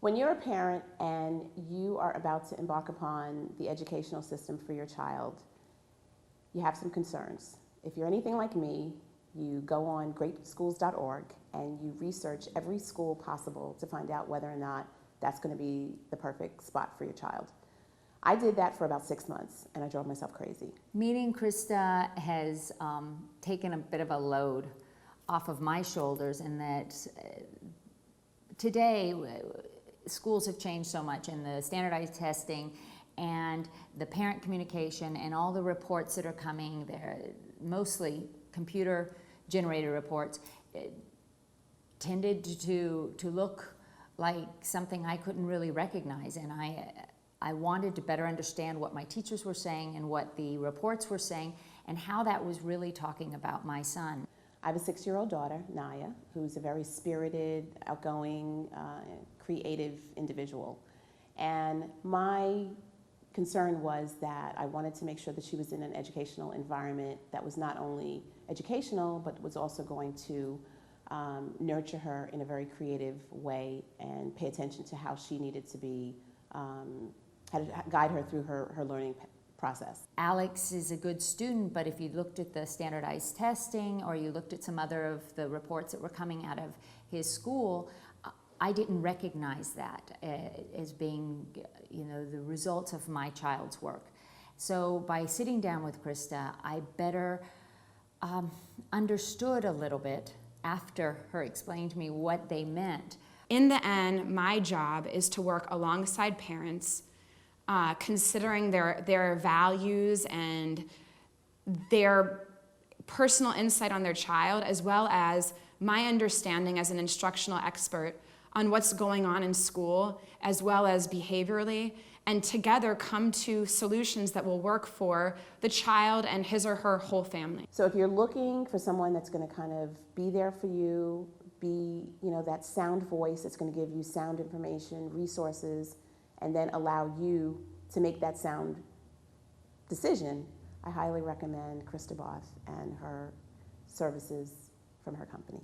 When you're a parent and you are about to embark upon the educational system for your child, you have some concerns. If you're anything like me, you go on greatschools.org and you research every school possible to find out whether or not that's going to be the perfect spot for your child. I did that for about 6 months and I drove myself crazy. Meeting Krista has taken a bit of a load off of my shoulders in that today schools have changed so much, and the standardized testing and the parent communication and all the reports that are coming, they're mostly computer generated reports, tended to look like something I couldn't really recognize, and I wanted to better understand what my teachers were saying and what the reports were saying and how that was really talking about my son. I have a 6-year-old daughter, Naya, who's a very spirited, outgoing, creative individual. And my concern was that I wanted to make sure that she was in an educational environment that was not only educational, but was also going to nurture her in a very creative way and pay attention to how she needed to be, how to guide her through her learning process. Alex is a good student, but if you looked at the standardized testing or you looked at some other of the reports that were coming out of his school, I didn't recognize that as being, the results of my child's work. So by sitting down with Krista, I better understood a little bit after her explaining to me what they meant. In the end, my job is to work alongside parents, considering their values and their personal insight on their child, as well as my understanding as an instructional expert on what's going on in school, as well as behaviorally, and together come to solutions that will work for the child and his or her whole family. So if you're looking for someone that's going to kind of be there for you, be that sound voice that's going to give you sound information, resources, and then allow you to make that sound decision, I highly recommend Krista Both and her services from her company.